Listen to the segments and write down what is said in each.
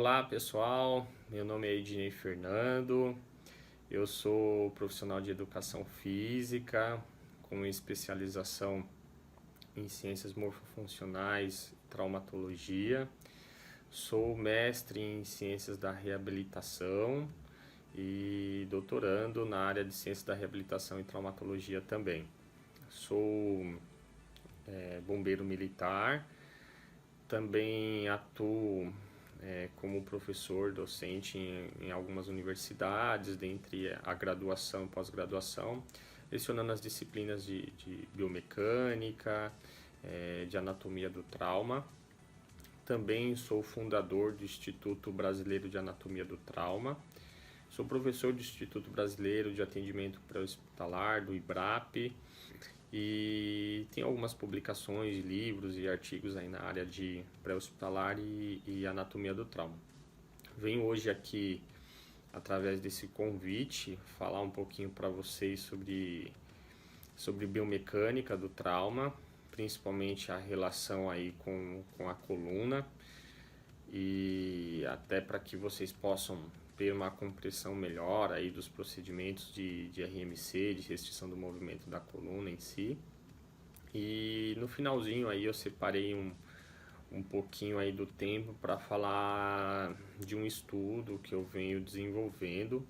Olá pessoal, meu nome é Ednei Fernando, eu sou profissional de educação física com especialização em ciências morfofuncionais e traumatologia, sou mestre em ciências da reabilitação e doutorando na área de ciências da reabilitação e traumatologia também. Sou bombeiro militar, também atuo como professor docente em algumas universidades, dentre a graduação e pós-graduação, lecionando as disciplinas de biomecânica, de anatomia do trauma. Também sou fundador do Instituto Brasileiro de Anatomia do Trauma. Sou professor do Instituto Brasileiro de Atendimento Pré-Hospitalar, do IBRAP, e tem algumas publicações, livros e artigos aí na área de pré-hospitalar e anatomia do trauma. Venho hoje aqui, através desse convite, falar um pouquinho para vocês sobre biomecânica do trauma, principalmente a relação aí com a coluna, e até para que vocês possam ter uma compreensão melhor aí dos procedimentos de RMC, de restrição do movimento da coluna em si. E no finalzinho aí eu separei um pouquinho aí do tempo para falar de um estudo que eu venho desenvolvendo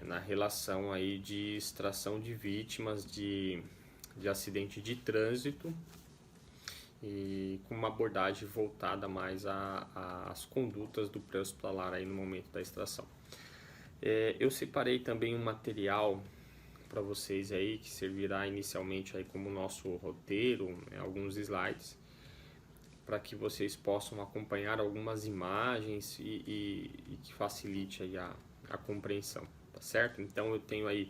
na relação aí de extração de vítimas de acidente de trânsito, e com uma abordagem voltada mais às condutas do pré-hospitalar aí no momento da extração. Eu separei também um material para vocês aí que servirá inicialmente aí como nosso roteiro, alguns slides, para que vocês possam acompanhar algumas imagens e que facilite aí a compreensão, tá certo? Então eu tenho aí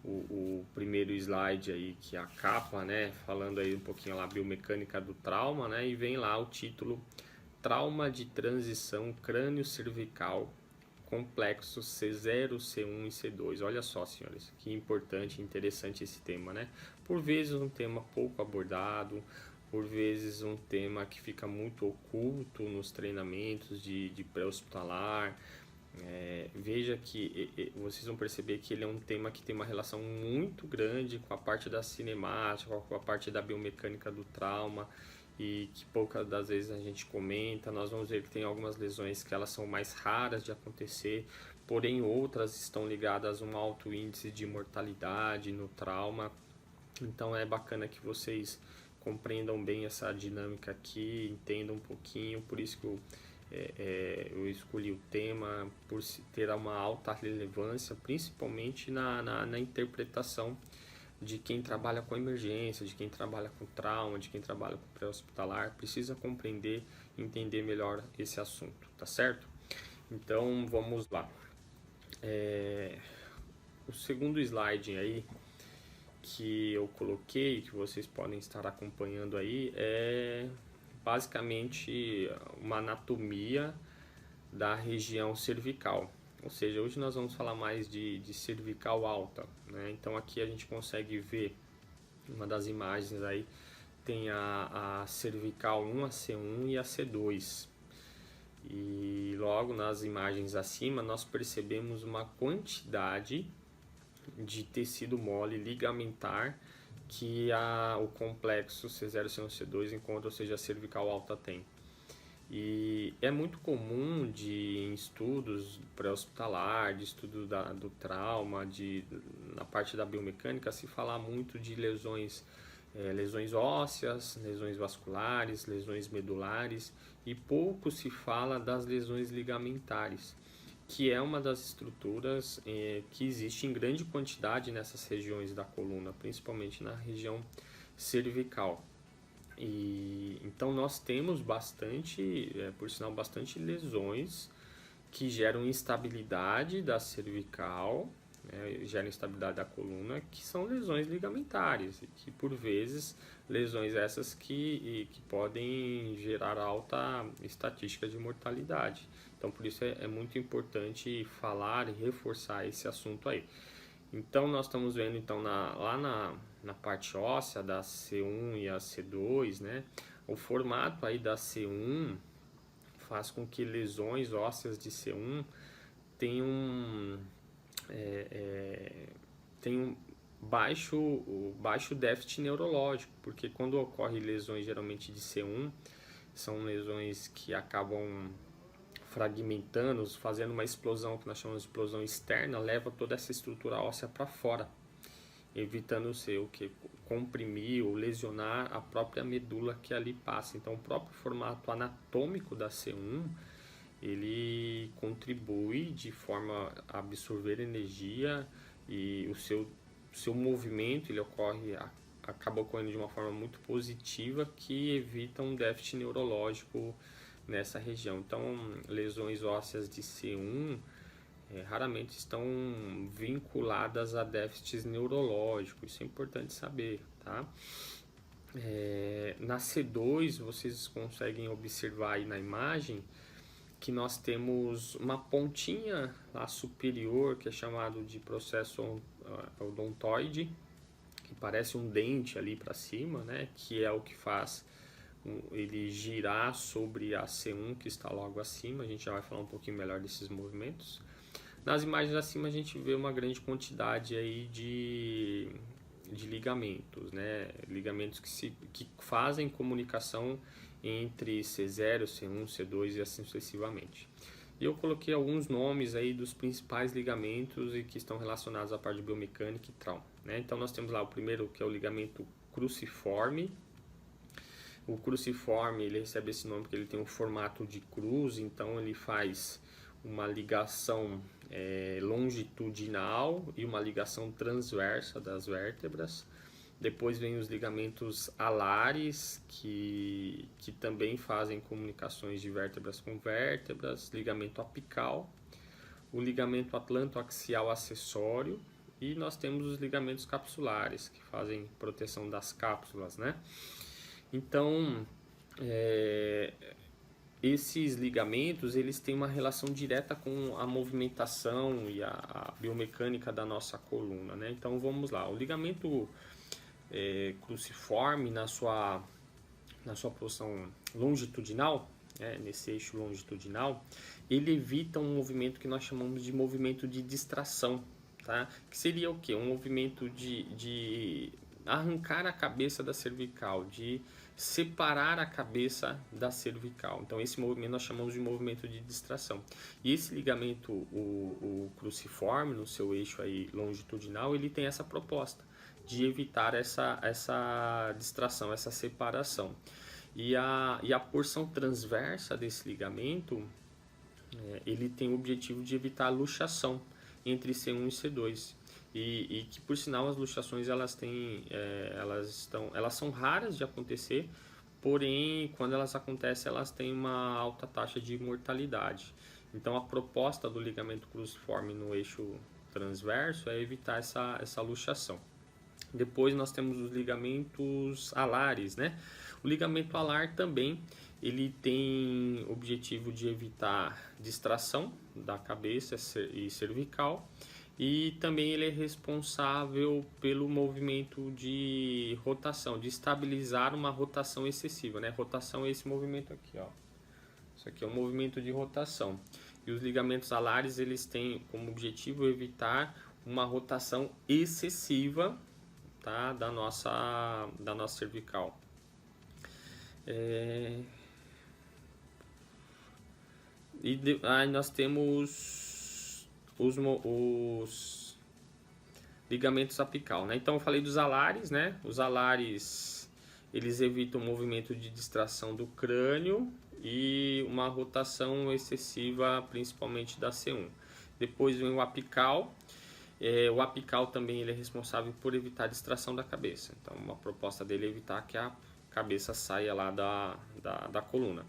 o primeiro slide aí, que é a capa, né, falando aí um pouquinho lá biomecânica do trauma, né, e vem lá o título Trauma de transição crânio-cervical complexo C0, C1 e C2. Olha só, senhores, que importante e interessante esse tema, né? Por vezes um tema pouco abordado, por vezes um tema que fica muito oculto nos treinamentos de pré-hospitalar. Veja que vocês vão perceber que ele é um tema que tem uma relação muito grande com a parte da cinemática, com a parte da biomecânica do trauma, e que poucas das vezes a gente comenta. Nós vamos ver que tem algumas lesões que elas são mais raras de acontecer, porém outras estão ligadas a um alto índice de mortalidade no trauma. Então é bacana que vocês compreendam bem essa dinâmica aqui, entendam um pouquinho, por isso que eu escolhi o tema, por ter uma alta relevância, principalmente na interpretação de quem trabalha com emergência, de quem trabalha com trauma, de quem trabalha com pré-hospitalar, precisa compreender e entender melhor esse assunto, tá certo? Então vamos lá. O segundo slide aí que eu coloquei, que vocês podem estar acompanhando aí, é basicamente uma anatomia da região cervical. Ou seja, hoje nós vamos falar mais de cervical alta, né? Então aqui a gente consegue ver uma das imagens aí, tem a cervical 1, a C1 e a C2. E logo nas imagens acima nós percebemos uma quantidade de tecido mole ligamentar que o complexo C0, C1, C2 encontra, ou seja, a cervical alta tem. E é muito comum em estudos pré-hospitalar, de estudo do trauma, na parte da biomecânica, se falar muito de lesões ósseas, lesões vasculares, lesões medulares, e pouco se fala das lesões ligamentares, que é uma das estruturas que existe em grande quantidade nessas regiões da coluna, principalmente na região cervical. E então nós temos bastante, por sinal, bastante lesões que geram instabilidade da cervical, né, geram instabilidade da coluna, que são lesões ligamentares, e que por vezes lesões essas que podem gerar alta estatística de mortalidade. Então por isso é muito importante falar e reforçar esse assunto aí. Então nós estamos vendo então lá na parte óssea da C1 e a C2, né? O formato aí da C1 faz com que lesões ósseas de C1 tenham, tenham baixo déficit neurológico, porque quando ocorre lesões geralmente de C1, são lesões que acabam fragmentando, fazendo uma explosão que nós chamamos de explosão externa, leva toda essa estrutura óssea para fora, evitando o que comprimir ou lesionar a própria medula que ali passa. Então, o próprio formato anatômico da C1 ele contribui de forma a absorver energia, e o seu movimento ele acaba ocorrendo de uma forma muito positiva, que evita um déficit neurológico nessa região. Então, lesões ósseas de C1 raramente estão vinculadas a déficits neurológicos, isso é importante saber, tá? Na C2, vocês conseguem observar aí na imagem que nós temos uma pontinha lá superior, que é chamado de processo odontoide, que parece um dente ali para cima, né? Que é o que faz ele girar sobre a C1 que está logo acima. A gente já vai falar um pouquinho melhor desses movimentos. Nas imagens acima a gente vê uma grande quantidade aí de ligamentos, né? Ligamentos que fazem comunicação entre C0, C1, C2 e assim sucessivamente. E eu coloquei alguns nomes aí dos principais ligamentos e que estão relacionados à parte de biomecânica e trauma, né? Então nós temos lá o primeiro, que é o ligamento cruciforme. O cruciforme ele recebe esse nome porque ele tem um formato de cruz, então ele faz uma ligação longitudinal e uma ligação transversa das vértebras. Depois vem os ligamentos alares, que também fazem comunicações de vértebras com vértebras, ligamento apical, o ligamento atlantoaxial acessório, e nós temos os ligamentos capsulares, que fazem proteção das cápsulas, né? Então, esses ligamentos eles têm uma relação direta com a movimentação e a biomecânica da nossa coluna, né? Então vamos lá, o ligamento cruciforme na sua posição longitudinal, nesse eixo longitudinal, ele evita um movimento que nós chamamos de movimento de distração, tá? Que seria o quê? Um movimento de arrancar a cabeça da cervical, de separar a cabeça da cervical. Então esse movimento nós chamamos de movimento de distração. E esse ligamento, o cruciforme, no seu eixo aí longitudinal, ele tem essa proposta de evitar essa distração, essa separação. E a porção transversa desse ligamento, ele tem o objetivo de evitar a luxação entre C1 e C2. E que, por sinal, as luxações elas são raras de acontecer, porém, quando elas acontecem, elas têm uma alta taxa de mortalidade. Então, a proposta do ligamento cruciforme no eixo transverso é evitar essa luxação. Depois nós temos os ligamentos alares, né? O ligamento alar também ele tem objetivo de evitar distração da cabeça e cervical, e também ele é responsável pelo movimento de rotação, de estabilizar uma rotação excessiva, né? Rotação é esse movimento aqui, ó. Isso aqui é um movimento de rotação. E os ligamentos alares eles têm como objetivo evitar uma rotação excessiva, tá? da nossa cervical. Aí nós temos os ligamentos apical, né? Então eu falei dos alares, né? Os alares eles evitam o movimento de distração do crânio e uma rotação excessiva, principalmente da C1. Depois vem o apical. O apical também ele é responsável por evitar a distração da cabeça. Então, uma proposta dele é evitar que a cabeça saia lá da coluna.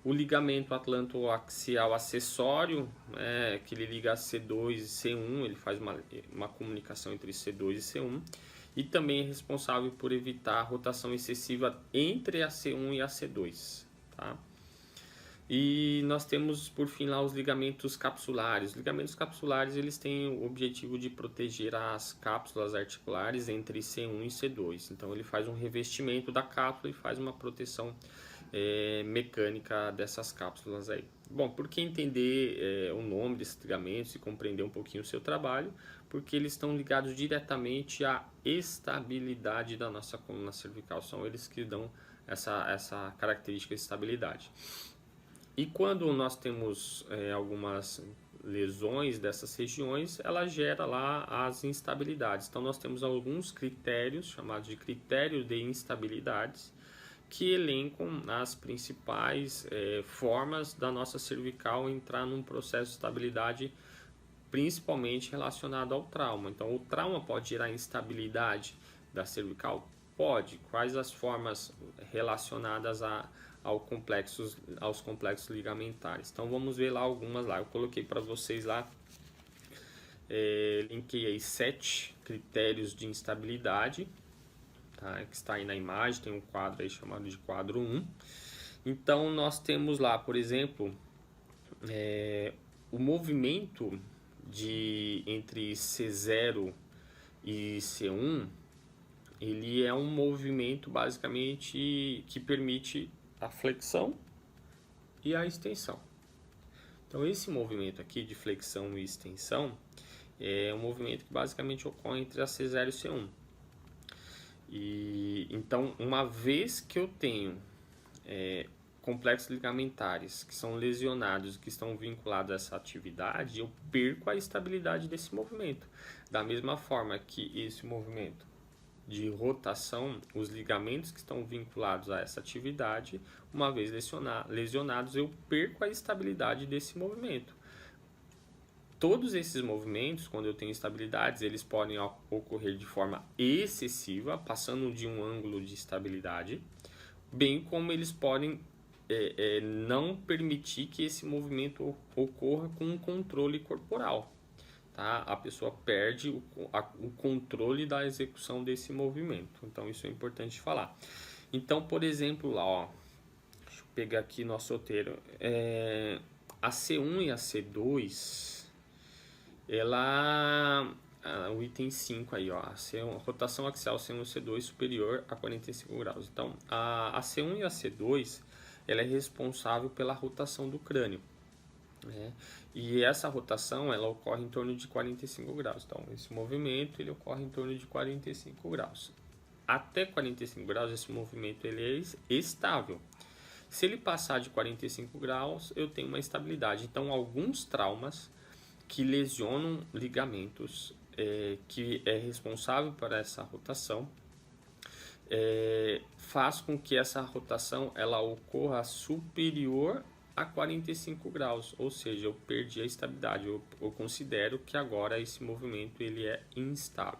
O ligamento atlantoaxial acessório, que ele liga C2 e C1, ele faz uma comunicação entre C2 e C1. E também é responsável por evitar a rotação excessiva entre a C1 e a C2. Tá? E nós temos, por fim, lá os ligamentos capsulares. Os ligamentos capsulares eles têm o objetivo de proteger as cápsulas articulares entre C1 e C2. Então, ele faz um revestimento da cápsula e faz uma proteção mecânica dessas cápsulas aí. Bom, por que entender o nome desses ligamentos e compreender um pouquinho o seu trabalho? Porque eles estão ligados diretamente à estabilidade da nossa coluna cervical. São eles que dão essa característica de estabilidade. E quando nós temos algumas lesões dessas regiões, ela gera lá as instabilidades. Então nós temos alguns critérios, chamados de critérios de instabilidades, que elencam as principais formas da nossa cervical entrar num processo de estabilidade, principalmente relacionado ao trauma. Então, o trauma pode gerar instabilidade da cervical? Pode. Quais as formas relacionadas aos complexos ligamentares? Então, vamos ver lá algumas lá. Eu coloquei para vocês lá, linkei aí 7 critérios de instabilidade, tá? Que está aí na imagem, tem um quadro aí chamado de quadro 1. Então, nós temos lá, por exemplo, o movimento entre C0 e C1, ele é um movimento basicamente que permite a flexão e a extensão. Então esse movimento aqui de flexão e extensão é um movimento que basicamente ocorre entre a C0 e C1. E então, uma vez que eu tenho complexos ligamentares que são lesionados, que estão vinculados a essa atividade, eu perco a estabilidade desse movimento. Da mesma forma que esse movimento de rotação, os ligamentos que estão vinculados a essa atividade, uma vez lesionados, eu perco a estabilidade desse movimento. Todos esses movimentos, quando eu tenho instabilidades, eles podem ocorrer de forma excessiva, passando de um ângulo de estabilidade, bem como eles podem não permitir que esse movimento ocorra com um controle corporal. Tá? A pessoa perde o controle da execução desse movimento. Então, isso é importante falar. Então, por exemplo, lá, ó, deixa eu pegar aqui nosso roteiro. A C1 e a C2, o item 5 aí, ó, a rotação axial C1 e C2 superior a 45 graus. Então, a C1 e a C2, ela é responsável pela rotação do crânio. E essa rotação ela ocorre em torno de 45 graus. Então, esse movimento ele ocorre em torno de 45 graus. Até 45 graus, esse movimento ele é estável. Se ele passar de 45 graus, eu tenho uma instabilidade. Então, alguns traumas que lesionam ligamentos, que é responsável por essa rotação, faz com que essa rotação ela ocorra superior a 45 graus, ou seja, eu perdi a estabilidade, eu considero que agora esse movimento ele é instável.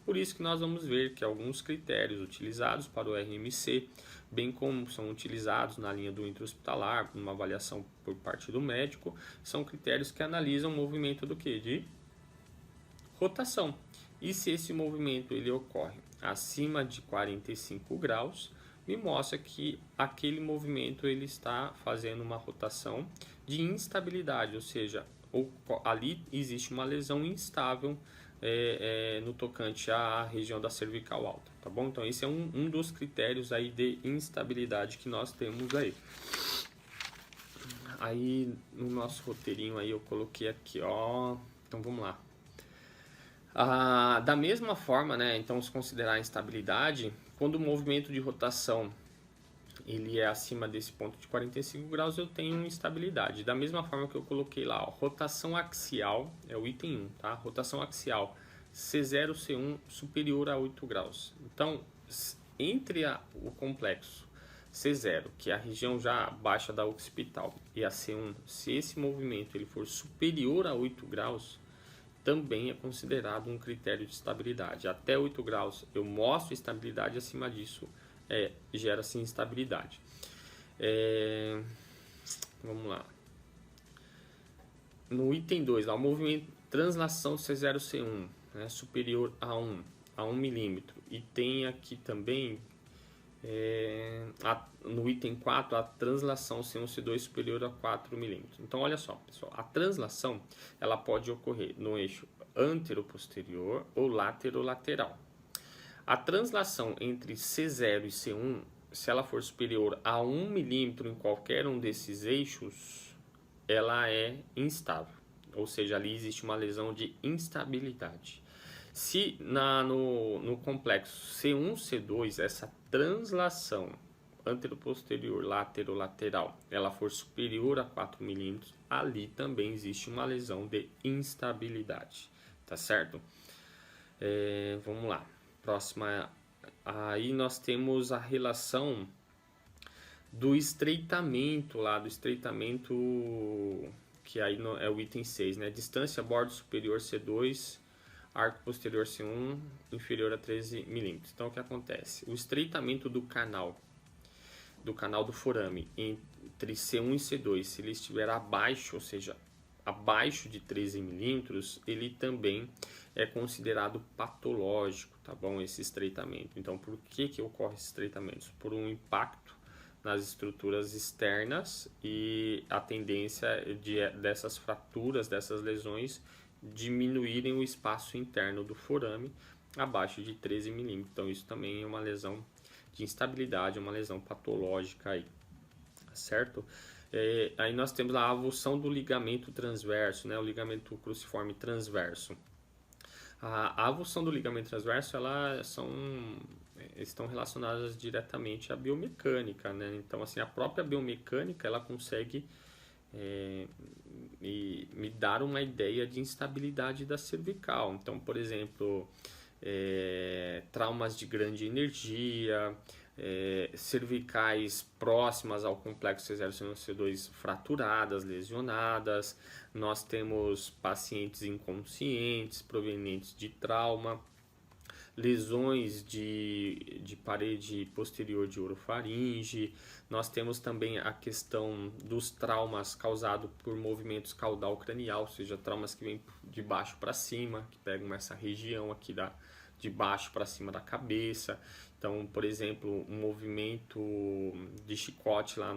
Por isso que nós vamos ver que alguns critérios utilizados para o RMC, bem como são utilizados na linha do intra-hospitalar, numa avaliação por parte do médico, são critérios que analisam o movimento do que? De rotação. E se esse movimento ele ocorre acima de 45 graus, me mostra que aquele movimento ele está fazendo uma rotação de instabilidade, ou seja, ali existe uma lesão instável no tocante à região da cervical alta, tá bom? Então esse é um dos critérios aí de instabilidade que nós temos aí. Aí no nosso roteirinho aí eu coloquei aqui, ó, então vamos lá. Da mesma forma, né, então se considerar a instabilidade, quando o movimento de rotação ele é acima desse ponto de 45 graus, eu tenho instabilidade. Da mesma forma que eu coloquei lá, ó, rotação axial, é o item 1, tá? Rotação axial C0, C1 superior a 8 graus. Então, entre o complexo C0, que é a região já baixa da occipital, e a C1, se esse movimento ele for superior a 8 graus, também é considerado um critério de estabilidade. Até 8 graus eu mostro estabilidade, acima disso gera-se instabilidade. Vamos lá. No item 2, o movimento translação C0, C1, né, superior a 1 milímetro. E tem aqui também, no item 4, a translação C1, C2 superior a 4 milímetros. Então, olha só, pessoal, a translação ela pode ocorrer no eixo antero-posterior ou látero-lateral. A translação entre C0 e C1 superior a 1 milímetro em qualquer um desses eixos, ela é instável, ou seja, ali existe uma lesão de instabilidade. Se no complexo C1, C2, essa translação anteroposterior, lateral, ela for superior a 4 milímetros, ali também existe uma lesão de instabilidade, tá certo? Vamos lá, próxima. Aí nós temos a relação do estreitamento que aí é o item 6, né? Distância bordo superior C2, arco posterior C1 inferior a 13 milímetros. Então o que acontece? O estreitamento do canal do forame entre C1 e C2, se ele estiver abaixo, ou seja, abaixo de 13 milímetros, ele também é considerado patológico, tá bom? Esse estreitamento. Então, por que ocorre esse estreitamento? Por um impacto nas estruturas externas e a tendência dessas fraturas, dessas lesões, diminuírem o espaço interno do forame abaixo de 13 milímetros. Então, isso também é uma lesão de instabilidade, uma lesão patológica aí, certo? Aí nós temos a avulsão do ligamento transverso, né? O ligamento cruciforme transverso. A avulsão do ligamento transverso, estão relacionadas diretamente à biomecânica, né? Então, assim, a própria biomecânica, ela consegue me dar uma ideia de instabilidade da cervical. Então, por exemplo, traumas de grande energia, cervicais próximas ao complexo C0, C2 fraturadas, lesionadas. Nós temos pacientes inconscientes provenientes de trauma, lesões de parede posterior de orofaringe. Nós temos também a questão dos traumas causados por movimentos caudal cranial, ou seja, traumas que vêm de baixo para cima, que pegam essa região aqui de baixo para cima da cabeça. Então, por exemplo, um movimento de chicote lá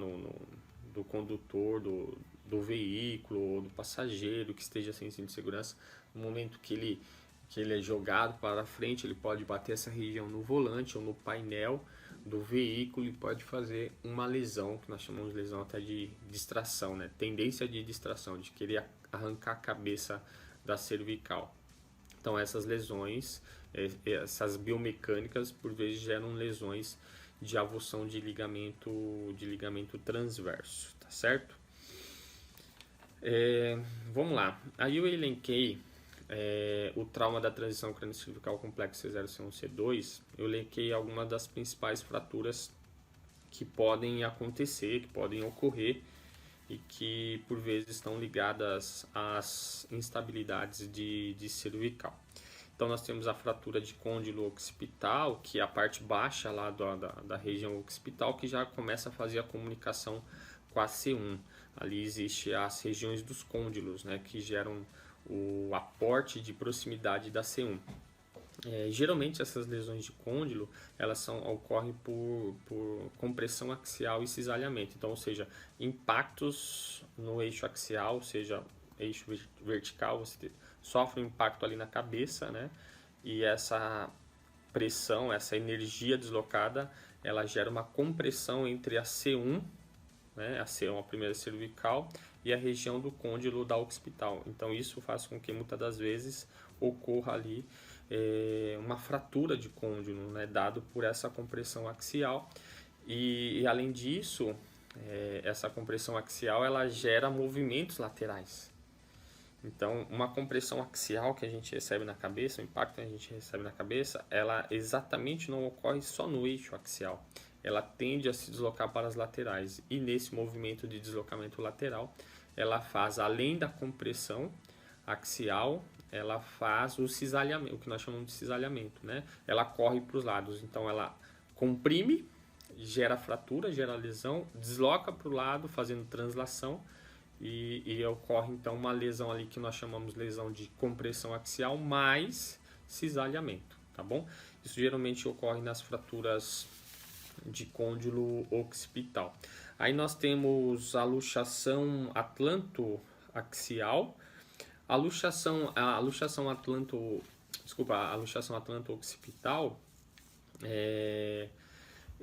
do condutor do veículo ou do passageiro que esteja sem cinto de segurança, no momento que ele é jogado para frente, ele pode bater essa região no volante ou no painel do veículo e pode fazer uma lesão, que nós chamamos de lesão até de distração, né? Tendência de distração, de querer arrancar a cabeça da cervical. Então essas lesões, essas biomecânicas, por vezes geram lesões de avulsão de ligamento transverso, tá certo? Vamos lá, aí eu elenquei o trauma da transição craniocervical complexo C0, C1, C2, eu elenquei algumas das principais fraturas que podem acontecer, que podem ocorrer e que por vezes estão ligadas às instabilidades de cervical. Então nós temos a fratura de côndilo occipital, que é a parte baixa lá da região occipital, que já começa a fazer a comunicação com a C1. Ali existe as regiões dos côndilos, né, que geram o aporte de proximidade da C1. Geralmente essas lesões de côndilo ocorrem por compressão axial e cisalhamento, então, ou seja, impactos no eixo axial, ou seja, eixo vertical, você sofre um impacto ali na cabeça, né? E essa pressão, essa energia deslocada, ela gera uma compressão entre a C1, né? A C1, a primeira cervical, e a região do côndilo da occipital. Então isso faz com que muitas das vezes ocorra ali uma fratura de côndilo, né, dado por essa compressão axial. E além disso, essa compressão axial ela gera movimentos laterais. Então, uma compressão axial que a gente recebe na cabeça, o impacto que a gente recebe na cabeça, ela exatamente não ocorre só no eixo axial. Ela tende a se deslocar para as laterais. E nesse movimento de deslocamento lateral, ela faz, além da compressão axial, ela faz o cisalhamento, o que nós chamamos de cisalhamento, né? Ela corre para os lados, então ela comprime, gera fratura, gera lesão, desloca para o lado, fazendo translação, e ocorre então uma lesão ali que nós chamamos de lesão de compressão axial mais cisalhamento, tá bom? Isso geralmente ocorre nas fraturas de côndilo occipital. Aí nós temos a luxação atlantoaxial, a luxação atlanto-occipital,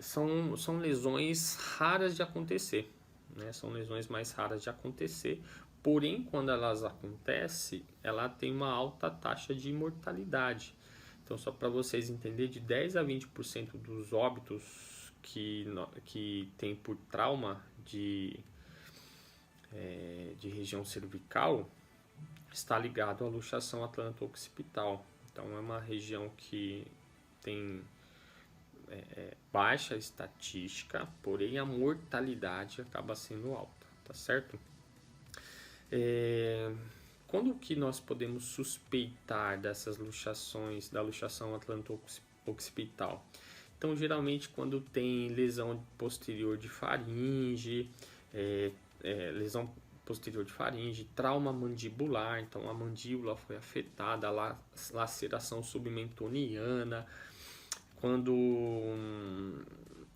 são lesões raras de acontecer, né? São lesões mais raras de acontecer, porém, quando elas acontecem, ela tem uma alta taxa de mortalidade. Então, só para vocês entenderem, de 10 a 20% dos óbitos que tem por trauma de região cervical está ligado à luxação atlanto-occipital. Então, é uma região que tem baixa estatística, porém a mortalidade acaba sendo alta, tá certo? Quando que nós podemos suspeitar dessas luxações, da luxação atlanto-occipital? Então, geralmente, quando tem lesão posterior de faringe, lesão posterior de faringe, trauma mandibular, então a mandíbula foi afetada, laceração submentoniana, quando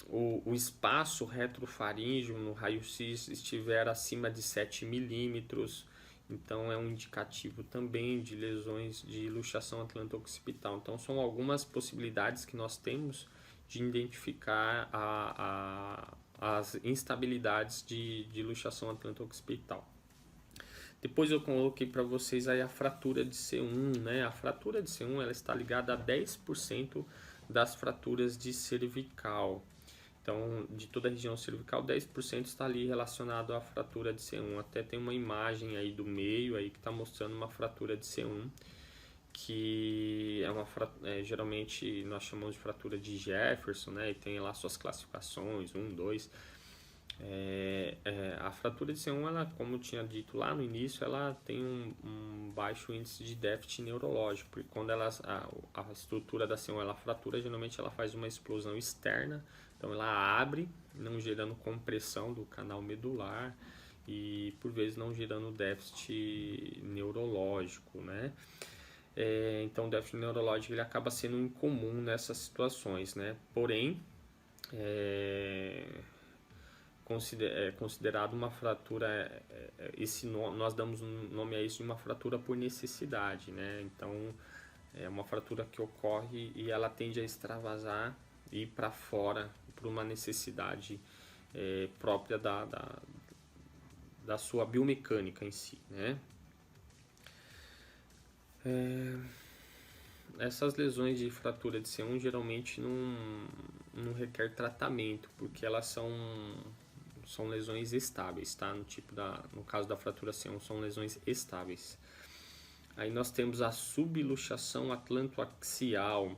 o espaço retrofaríngeo no raio-x estiver acima de 7 milímetros, então é um indicativo também de lesões de luxação atlanto-occipital. Então são algumas possibilidades que nós temos de identificar as instabilidades de luxação atlanto-occipital. Depois eu coloquei para vocês aí a fratura de C1, né? A fratura de C1 ela está ligada a 10% das fraturas de cervical. Então, de toda a região cervical, 10% está ali relacionado à fratura de C1. Até tem uma imagem aí do meio aí que está mostrando uma fratura de C1, que geralmente nós chamamos de fratura de Jefferson, né? E tem lá suas classificações, 1, 2. A fratura de C1, ela, como eu tinha dito lá no início, ela tem um baixo índice de déficit neurológico, porque quando a estrutura da C1 ela fratura, geralmente ela faz uma explosão externa, então ela abre, não gerando compressão do canal medular e por vezes não gerando déficit neurológico, né? Então o déficit neurológico ele acaba sendo incomum nessas situações, né? Porém, considerado uma fratura, nós damos um nome a isso de uma fratura por necessidade, né? Então é uma fratura que ocorre e ela tende a extravasar e ir para fora por uma necessidade própria da sua biomecânica em si, né? Essas lesões de fratura de C1 geralmente não requer tratamento, porque elas são lesões estáveis, tá? No caso da fratura C1, são lesões estáveis. Aí nós temos a subluxação atlantoaxial.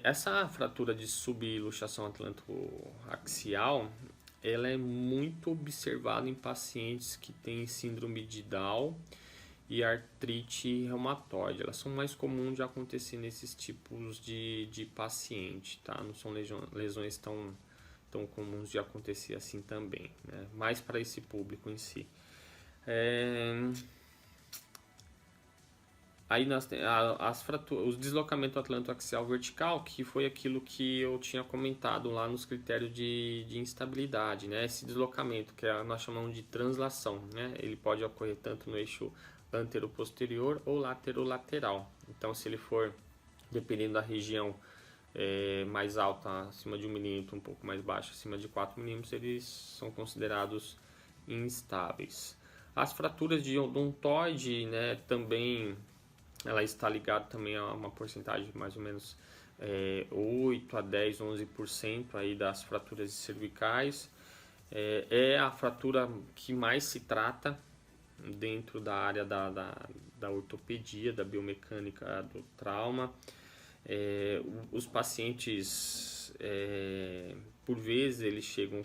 Essa fratura de subluxação atlantoaxial, ela é muito observada em pacientes que têm síndrome de Down e artrite reumatoide. Elas são mais comuns de acontecer nesses tipos de paciente, tá? Não são lesões tão comuns de acontecer assim também, né? Mais para esse público em si. Aí nós temos as fraturas, o deslocamento atlantoaxial vertical, que foi aquilo que eu tinha comentado lá nos critérios de instabilidade, né? Esse deslocamento, que nós chamamos de translação, né? Ele pode ocorrer tanto no eixo anteroposterior ou laterolateral. Então, se ele for, dependendo da região, mais alta, acima de 1 milímetro, um pouco mais baixa, acima de 4 milímetros, eles são considerados instáveis. As fraturas de odontoide, né, também ela está ligada também a uma porcentagem de mais ou menos 8 a 10, 11% aí das fraturas cervicais. É a fratura que mais se trata dentro da área da ortopedia, da biomecânica do trauma. Os pacientes, por vezes, eles chegam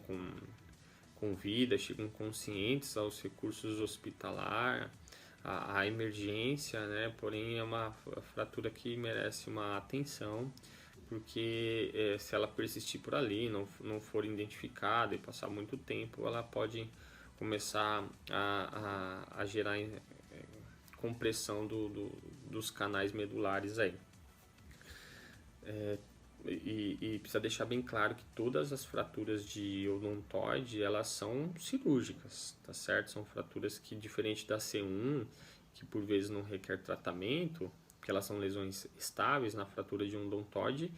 com vida, chegam conscientes aos recursos hospitalar, a emergência, né? Porém é uma fratura que merece uma atenção, porque se ela persistir por ali, não for identificada e passar muito tempo, ela pode começar a gerar compressão dos canais medulares aí. E precisa deixar bem claro que todas as fraturas de odontoide, elas são cirúrgicas, tá certo? São fraturas que, diferente da C1, que por vezes não requer tratamento, porque elas são lesões estáveis, na fratura de odontoide,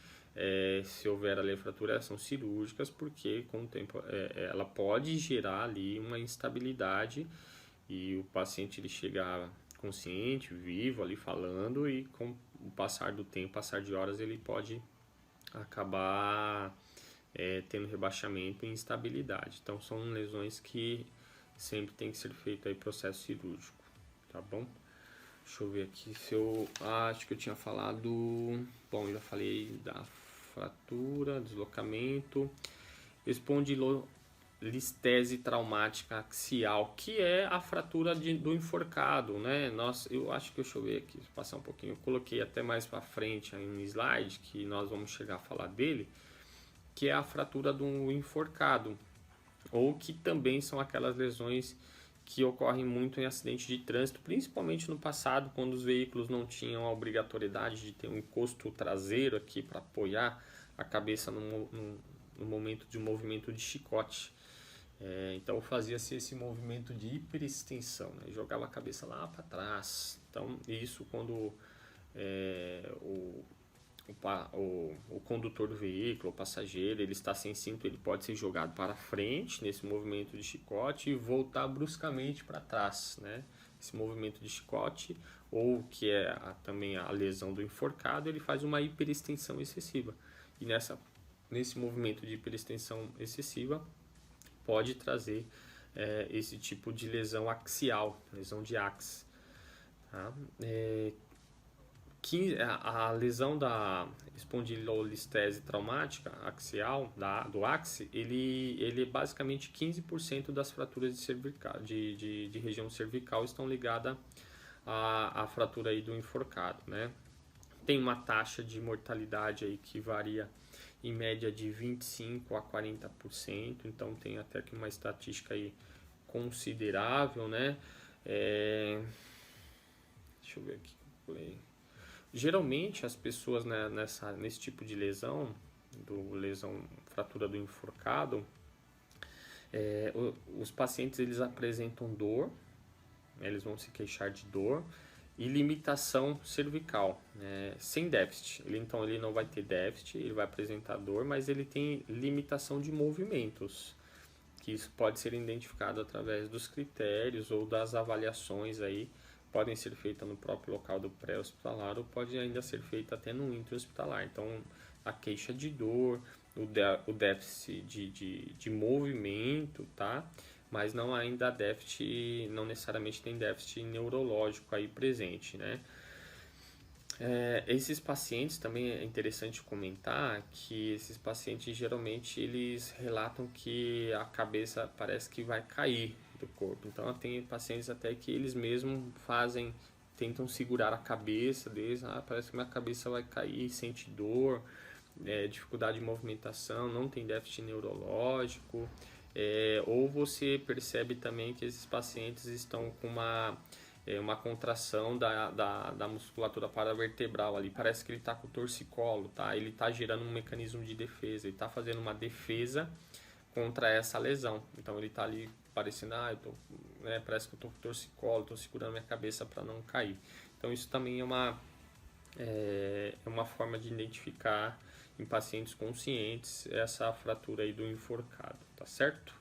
se houver ali fratura, elas são cirúrgicas, porque com o tempo ela pode gerar ali uma instabilidade e o paciente ele chega consciente, vivo ali falando, e com o passar do tempo, passar de horas, ele pode acabar tendo rebaixamento e instabilidade. Então são lesões que sempre tem que ser feito aí processo cirúrgico, tá bom? Deixa eu ver aqui se eu... acho que eu tinha falado... Bom, eu já falei da fratura, deslocamento, espondilolistese traumática axial, que é a fratura do enforcado, né? Eu acho que, deixa eu ver aqui, passar um pouquinho, eu coloquei até mais para frente aí um slide, que nós vamos chegar a falar dele, que é a fratura do enforcado, ou que também são aquelas lesões que ocorrem muito em acidente de trânsito, principalmente no passado, quando os veículos não tinham a obrigatoriedade de ter um encosto traseiro aqui para apoiar a cabeça no momento de um movimento de chicote. Então fazia-se esse movimento de hiperextensão, né? Jogava a cabeça lá para trás. Então isso quando o condutor do veículo, o passageiro, ele está sem cinto, ele pode ser jogado para frente nesse movimento de chicote e voltar bruscamente para trás, né? Esse movimento de chicote, ou que é também a lesão do enforcado, ele faz uma hiperextensão excessiva. E nesse movimento de hiperextensão excessiva pode trazer esse tipo de lesão axial, lesão de axis. Tá? A lesão da espondilolistese traumática axial, do áxice, ele é basicamente 15% das fraturas de região cervical estão ligadas à fratura aí do enforcado, né? Tem uma taxa de mortalidade aí que varia em média de 25% a 40%, então tem até que uma estatística aí considerável, né? Deixa eu ver aqui. Geralmente as pessoas, né, nesse tipo de lesão, fratura do enforcado, os pacientes eles apresentam dor, eles vão se queixar de dor e limitação cervical, né, sem déficit. Então ele não vai ter déficit, ele vai apresentar dor, mas ele tem limitação de movimentos, que isso pode ser identificado através dos critérios ou das avaliações aí. Podem ser feitas no próprio local do pré-hospitalar ou pode ainda ser feita até no intra-hospitalar. Então, a queixa de dor, o déficit de movimento, tá? Mas não ainda déficit, não necessariamente tem déficit neurológico aí presente, né? Esses pacientes, também é interessante comentar que esses pacientes geralmente eles relatam que a cabeça parece que vai cair do corpo. Então tem pacientes até que eles mesmos tentam segurar a cabeça deles, parece que minha cabeça vai cair, sente dor, dificuldade de movimentação, não tem déficit neurológico, ou você percebe também que esses pacientes estão com uma contração da musculatura paravertebral ali, parece que ele está com o torcicolo, tá? Ele está gerando um mecanismo de defesa, ele está fazendo uma defesa contra essa lesão, então ele está ali parecendo, parece que eu estou com torcicolo, estou segurando minha cabeça para não cair. Então isso também é uma forma de identificar em pacientes conscientes essa fratura aí do enforcado, tá certo?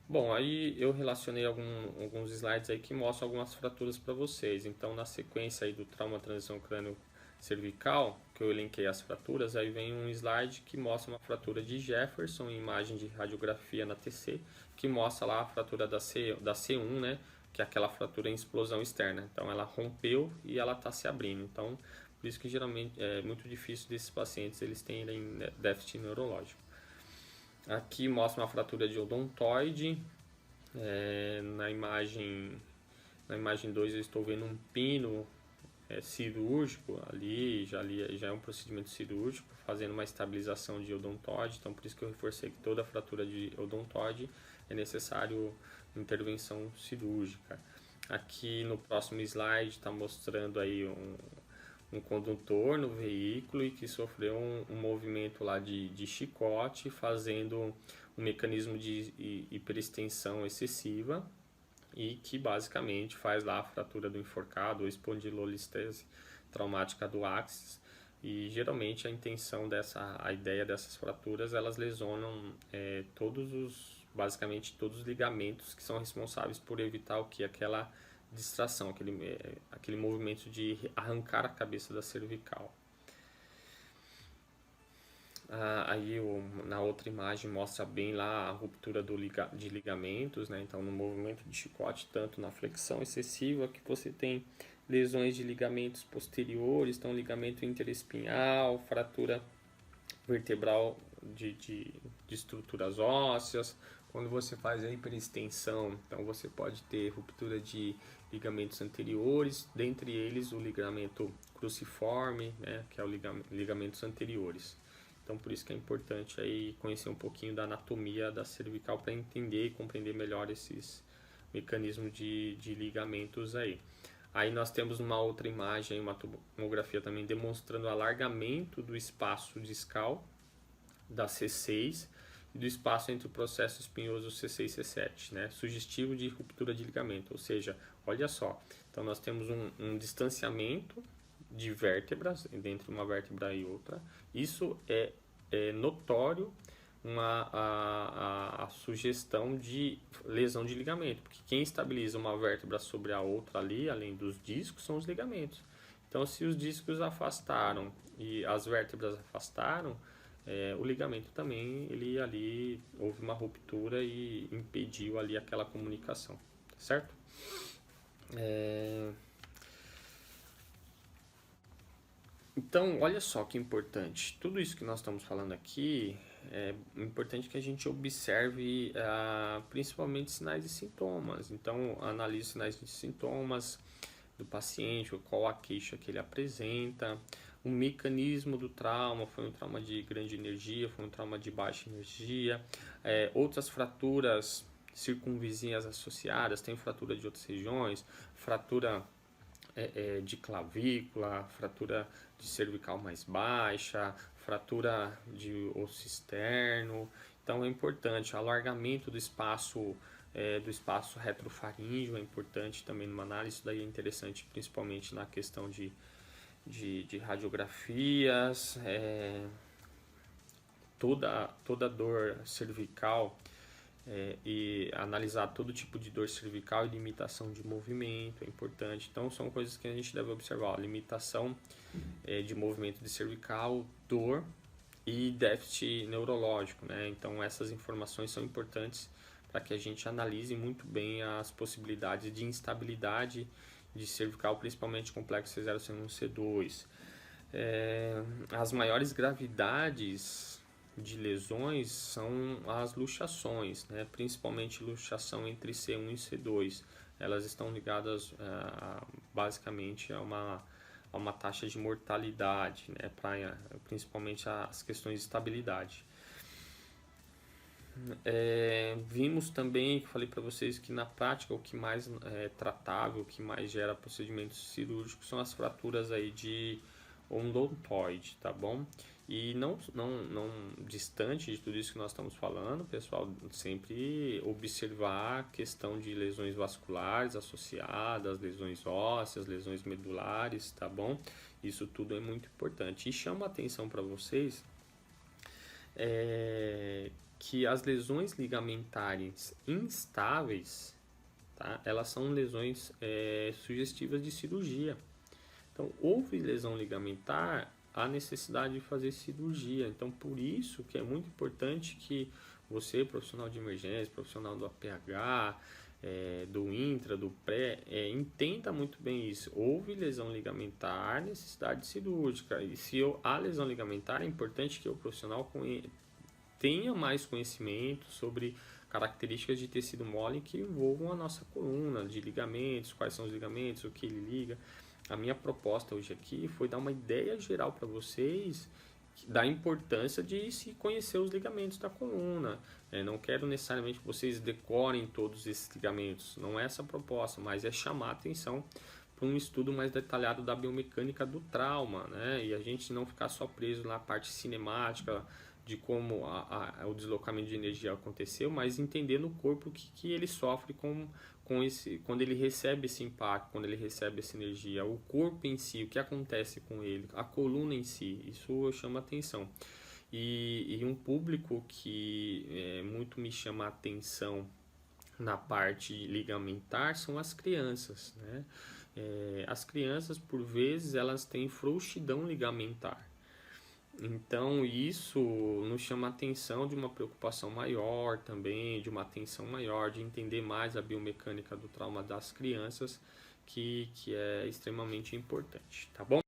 Bom, aí eu relacionei alguns slides aí que mostram algumas fraturas para vocês. Então, na sequência aí do trauma transição crânio-cervical, que eu elenquei as fraturas, aí vem um slide que mostra uma fratura de Jefferson em imagem de radiografia na TC, que mostra lá a fratura da C1, né, que é aquela fratura em explosão externa. Então, ela rompeu e ela está se abrindo. Então, por isso que geralmente é muito difícil desses pacientes eles terem déficit neurológico. Aqui mostra uma fratura de odontoide. Na imagem 2 eu estou vendo um pino cirúrgico ali, já é um procedimento cirúrgico, fazendo uma estabilização de odontoide. Então por isso que eu reforcei que toda fratura de odontoide é necessário intervenção cirúrgica. Aqui no próximo slide está mostrando aí um condutor no veículo e que sofreu um movimento lá de chicote, fazendo um mecanismo de hiperextensão excessiva e que basicamente faz lá a fratura do enforcado ou espondilolistese traumática do axis. E geralmente a ideia dessas fraturas, elas lesionam basicamente todos os ligamentos que são responsáveis por evitar o que? Aquela distração, aquele movimento de arrancar a cabeça da cervical. Na outra imagem mostra bem lá a ruptura de ligamentos, né? Então no movimento de chicote, tanto na flexão excessiva, que você tem lesões de ligamentos posteriores, então ligamento interespinhal, fratura vertebral de estruturas ósseas. Quando você faz a hiperextensão, então você pode ter ruptura de ligamentos anteriores, dentre eles o ligamento cruciforme, né, que é o ligamentos anteriores. Então por isso que é importante aí conhecer um pouquinho da anatomia da cervical para entender e compreender melhor esses mecanismos de ligamentos aí. Aí nós temos uma outra imagem, uma tomografia também demonstrando o alargamento do espaço discal da C6 e do espaço entre o processo espinhoso C6 e C7, né? Sugestivo de ruptura de ligamento, ou seja, olha só, então nós temos um distanciamento de vértebras entre uma vértebra e outra. Isso é notório a sugestão de lesão de ligamento, porque quem estabiliza uma vértebra sobre a outra ali, além dos discos, são os ligamentos. Então, se os discos afastaram e as vértebras afastaram, o ligamento também, houve uma ruptura e impediu ali aquela comunicação, certo? Então, olha só que importante. Tudo isso que nós estamos falando aqui, é importante que a gente observe principalmente sinais e sintomas. Então, analise sinais e sintomas do paciente, qual a queixa que ele apresenta, o mecanismo do trauma, foi um trauma de grande energia, foi um trauma de baixa energia, outras fraturas circunvizinhas associadas, tem fratura de outras regiões, fratura de clavícula, fratura de cervical mais baixa, fratura de osso externo. Então é importante o alargamento do espaço retrofaríngeo, é importante também numa análise. Isso daí é interessante principalmente na questão de radiografias. Toda dor cervical, e analisar todo tipo de dor cervical e limitação de movimento é importante. Então são coisas que a gente deve observar: limitação de movimento de cervical, dor e déficit neurológico, né? Então essas informações são importantes para que a gente analise muito bem as possibilidades de instabilidade de cervical, principalmente complexo C0, C1, C2. As maiores gravidades de lesões são as luxações, né? Principalmente luxação entre C1 e C2. Elas estão ligadas basicamente a uma taxa de mortalidade, né? Principalmente as questões de estabilidade. Vimos também, que falei para vocês, que na prática o que mais é tratável, o que mais gera procedimentos cirúrgicos são as fraturas aí de odontoide, tá bom? E não distante de tudo isso que nós estamos falando, pessoal, sempre observar a questão de lesões vasculares associadas, lesões ósseas, lesões medulares, tá bom? Isso tudo é muito importante. E chama a atenção para vocês que as lesões ligamentares instáveis, tá? Elas são lesões sugestivas de cirurgia. Então, houve lesão ligamentar, há necessidade de fazer cirurgia. Então, por isso que é muito importante que você, profissional de emergência, profissional do APH, do intra, do pré, entenda muito bem isso. Houve lesão ligamentar, necessidade cirúrgica. E se há lesão ligamentar, é importante que o profissional tenha mais conhecimento sobre características de tecido mole que envolvam a nossa coluna, de ligamentos, quais são os ligamentos, o que ele liga. A minha proposta hoje aqui foi dar uma ideia geral para vocês da importância de se conhecer os ligamentos da coluna. Não quero necessariamente que vocês decorem todos esses ligamentos, não é essa a proposta, mas é chamar a atenção para um estudo mais detalhado da biomecânica do trauma, né? E a gente não ficar só preso na parte cinemática, de como o deslocamento de energia aconteceu, mas entender no corpo o que ele sofre quando ele recebe esse impacto, quando ele recebe essa energia, o corpo em si, o que acontece com ele, a coluna em si, isso chama atenção. E um público que muito me chama a atenção na parte ligamentar são as crianças, né? As crianças, por vezes, elas têm frouxidão ligamentar. Então, isso nos chama a atenção de uma preocupação maior também, de uma atenção maior, de entender mais a biomecânica do trauma das crianças, que é extremamente importante, tá bom?